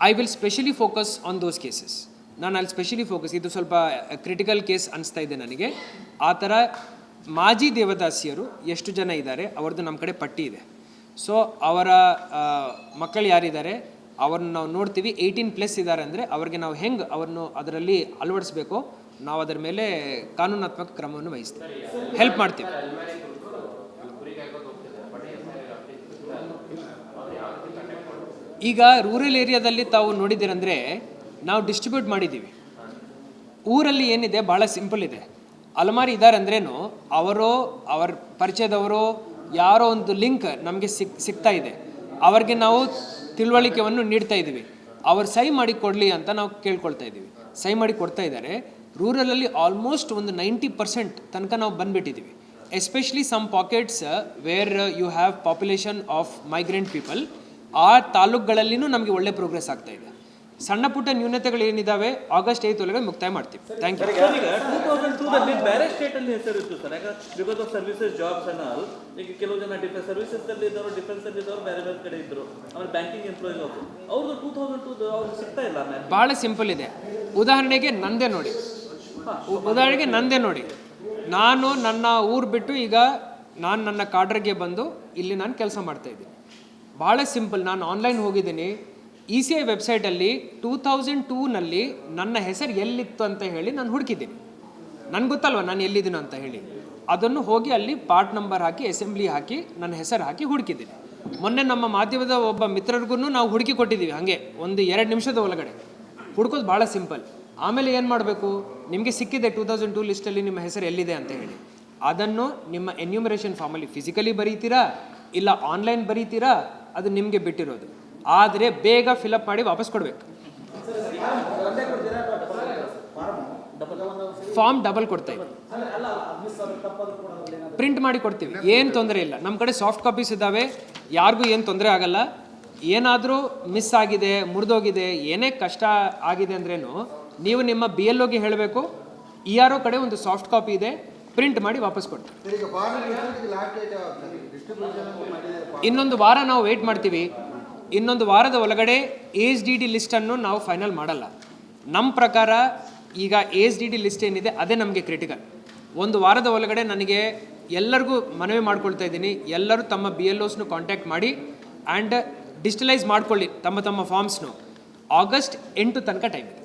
I will specially focus on those cases. ನಾನು ಅಲ್ಲಿ ಸ್ಪೆಷಲಿ ಫೋಕಸ್, ಇದು ಸ್ವಲ್ಪ ಕ್ರಿಟಿಕಲ್ ಕೇಸ್ ಅನಿಸ್ತಾ ಇದೆ ನನಗೆ. ಆ ಥರ ಮಾಜಿ ದೇವದಾಸಿಯರು ಎಷ್ಟು ಜನ ಇದ್ದಾರೆ ಅವ್ರದ್ದು ನಮ್ಮ ಕಡೆ ಪಟ್ಟಿ ಇದೆ. ಸೊ ಅವರ ಮಕ್ಕಳು ಯಾರಿದ್ದಾರೆ ಅವ್ರನ್ನ ನಾವು ನೋಡ್ತೀವಿ. 18+ ಇದ್ದಾರೆ ಅಂದರೆ ಅವ್ರಿಗೆ ನಾವು ಹೆಂಗೆ ಅವ್ರನ್ನು ಅದರಲ್ಲಿ ಅಳವಡಿಸ್ಬೇಕೋ ನಾವು ಅದರ ಮೇಲೆ ಕಾನೂನಾತ್ಮಕ ಕ್ರಮವನ್ನು ವಹಿಸ್ತೀವಿ, ಹೆಲ್ಪ್ ಮಾಡ್ತೀವಿ. ಈಗ ರೂರಲ್ ಏರಿಯಾದಲ್ಲಿ ತಾವು ನೋಡಿದ್ದೀರಂದರೆ ನಾವು ಡಿಸ್ಟ್ರಿಬ್ಯೂಟ್ ಮಾಡಿದ್ದೀವಿ. ಊರಲ್ಲಿ ಏನಿದೆ ಭಾಳ ಸಿಂಪಲ್ ಇದೆ. ಅಲಮಾರಿ ಇದ್ದಾರೆ ಅಂದ್ರೇನು, ಅವರ ಪರಿಚಯದವರು ಯಾರೋ ಒಂದು ಲಿಂಕ್ ನಮಗೆ ಸಿಗ್ತಾ ಇದೆ, ಅವ್ರಿಗೆ ನಾವು ತಿಳುವಳಿಕೆಯನ್ನು ನೀಡ್ತಾ ಇದ್ದೀವಿ. ಅವ್ರು ಸಹಿ ಮಾಡಿ ಕೊಡಲಿ ಅಂತ ನಾವು ಕೇಳ್ಕೊಳ್ತಾ ಇದ್ದೀವಿ. ಸಹಿ ಮಾಡಿ ಕೊಡ್ತಾ ಇದ್ದಾರೆ. ರೂರಲಲ್ಲಿ ಆಲ್ಮೋಸ್ಟ್ ಒಂದು 90% ತನಕ ನಾವು ಬಂದುಬಿಟ್ಟಿದ್ದೀವಿ. Especially some pockets where you have population of migrant people, ಆ ತಾಲೂಕುಗಳಲ್ಲಿನೂ ನಮಗೆ ಒಳ್ಳೆ ಪ್ರೋಗ್ರೆಸ್ ಆಗ್ತಾ ಇದೆ. ಸಣ್ಣ ಪುಟ್ಟ ನ್ಯೂನತೆಗಳು ಏನಿದ್ದಾವೆ August 8 ಒಳಗೆ ಮುಕ್ತಾಯ ಮಾಡ್ತೀವಿ. Thank you. ಈಗ 2002ದಲ್ಲಿ ಬೇರೆ ಸ್ಟೇಟಲ್ಲಿ ಹೆಸರಿತ್ತು ಸರ್, ಯಾಕೆ ಬಿಕಾಸ್ ಆಫ್ ಸರ್ವಿಸಸ್ ಜಾಬ್ಸ್ ಅನ್ನ. ಈಗ ಕೆಲವು ಜನ ಡಿಫೆನ್ಸ್ ಸರ್ವಿಸಸ್ದಲ್ಲಿ ಇದ್ದವರು, ಡಿಫೆನ್ಸಲ್ಲಿ ಇದ್ದವರು ಬೇರೆ ಕಡೆ ಇದ್ದರು. ಆಮೇಲೆ ಬ್ಯಾಂಕಿಂಗ್ ಎಂಪ್ಲಾಯೀಸ್ ಅವ್ರದ್ದು 2002 ಅವ್ರಿಗೆ ಸಿಗ್ತಾ ಇಲ್ಲ. ಭಾಳ ಸಿಂಪಲ್ ಇದೆ. ಉದಾಹರಣೆಗೆ ನಂದೇ ನೋಡಿ, ನಾನು ನನ್ನ ಊರು ಬಿಟ್ಟು ಈಗ ನಾನು ನನ್ನ ಕಾಡ್ರಿಗೆ ಬಂದು ಇಲ್ಲಿ ನಾನು ಕೆಲಸ ಮಾಡ್ತಾಯಿದ್ದೀನಿ. ಭಾಳ ಸಿಂಪಲ್. ನಾನು ಆನ್ಲೈನ್ ಹೋಗಿದ್ದೀನಿ. ECI ವೆಬ್ಸೈಟಲ್ಲಿ 2002ನಲ್ಲಿ ನನ್ನ ಹೆಸರು ಎಲ್ಲಿತ್ತು ಅಂತ ಹೇಳಿ ನಾನು ಹುಡುಕಿದ್ದೀನಿ. ನನಗೆ ಗೊತ್ತಲ್ವ ನಾನು ಎಲ್ಲಿದ್ದೀನೋ ಅಂತ ಹೇಳಿ. ಅದನ್ನು ಹೋಗಿ ಅಲ್ಲಿ ಪಾರ್ಟ್ ನಂಬರ್ ಹಾಕಿ, ಅಸೆಂಬ್ಲಿ ಹಾಕಿ, ನನ್ನ ಹೆಸರು ಹಾಕಿ ಹುಡುಕಿದ್ದೀನಿ. ಮೊನ್ನೆ ನಮ್ಮ ಮಾಧ್ಯಮದ ಒಬ್ಬ ಮಿತ್ರರಿಗೂ ನಾವು ಹುಡುಕಿ ಕೊಟ್ಟಿದ್ದೀವಿ. ಹಾಗೆ ಒಂದು 2 ನಿಮಿಷದ ಒಳಗಡೆ ಹುಡುಕೋದು ಭಾಳ ಸಿಂಪಲ್. ಆಮೇಲೆ ಏನು ಮಾಡಬೇಕು, ನಿಮಗೆ ಸಿಕ್ಕಿದೆ 2002 ಲಿಸ್ಟಲ್ಲಿ ನಿಮ್ಮ ಹೆಸರು ಎಲ್ಲಿದೆ ಅಂತ ಹೇಳಿ. ಅದನ್ನು ನಿಮ್ಮ ಎನ್ಯೂಮರೇಷನ್ ಫಾರ್ಮಲ್ಲಿ ಫಿಸಿಕಲಿ ಬರೀತೀರಾ ಇಲ್ಲ ಆನ್ಲೈನ್ ಬರೀತೀರಾ, ಅದು ನಿಮಗೆ ಬಿಟ್ಟಿರೋದು. ಆದರೆ ಬೇಗ ಫಿಲಪ್ ಮಾಡಿ ವಾಪಸ್ ಕೊಡಬೇಕು. ಫಾರ್ಮ್ ಡಬಲ್ ಕೊಡ್ತಾ ಇದ್ದೀವಿ, ಪ್ರಿಂಟ್ ಮಾಡಿ ಕೊಡ್ತೀವಿ, ಏನು ತೊಂದರೆ ಇಲ್ಲ. ನಮ್ಮ ಕಡೆ ಸಾಫ್ಟ್ ಕಾಪೀಸ್ ಇದ್ದಾವೆ, ಯಾರಿಗೂ ಏನು ತೊಂದರೆ ಆಗಲ್ಲ. ಏನಾದರೂ ಮಿಸ್ ಆಗಿದೆ, ಮುರಿದೋಗಿದೆ, ಏನೇ ಕಷ್ಟ ಆಗಿದೆ ಅಂದ್ರೇನು ನೀವು ನಿಮ್ಮ BLOಗೆ ಹೇಳಬೇಕು. ERO ಕಡೆ ಒಂದು ಸಾಫ್ಟ್ ಕಾಪಿ ಇದೆ, ಪ್ರಿಂಟ್ ಮಾಡಿ ವಾಪಸ್ ಕೊಡ್ತೀವಿ. ಇನ್ನೊಂದು ವಾರ ನಾವು ವೆಯ್ಟ್ ಮಾಡ್ತೀವಿ. ಇನ್ನೊಂದು ವಾರದ ಒಳಗಡೆ ASDD ಲಿಸ್ಟನ್ನು ನಾವು ಫೈನಲ್ ಮಾಡಲ್ಲ. ನಮ್ಮ ಪ್ರಕಾರ ಈಗ ASDD ಲಿಸ್ಟ್ ಏನಿದೆ ಅದೇ ನಮಗೆ ಕ್ರಿಟಿಕಲ್. ಒಂದು ವಾರದ ಒಳಗಡೆ ನನಗೆ ಎಲ್ಲರಿಗೂ ಮನವಿ ಮಾಡ್ಕೊಳ್ತಾ ಇದ್ದೀನಿ, ಎಲ್ಲರೂ ತಮ್ಮ BLOಸ್ನು ಕಾಂಟ್ಯಾಕ್ಟ್ ಮಾಡಿ ಆ್ಯಂಡ್ ಡಿಜಿಟಲೈಸ್ ಮಾಡ್ಕೊಳ್ಳಿ ತಮ್ಮ ಫಾರ್ಮ್ಸ್ನು. August 8 ತನಕ ಟೈಮ್ ಇದೆ.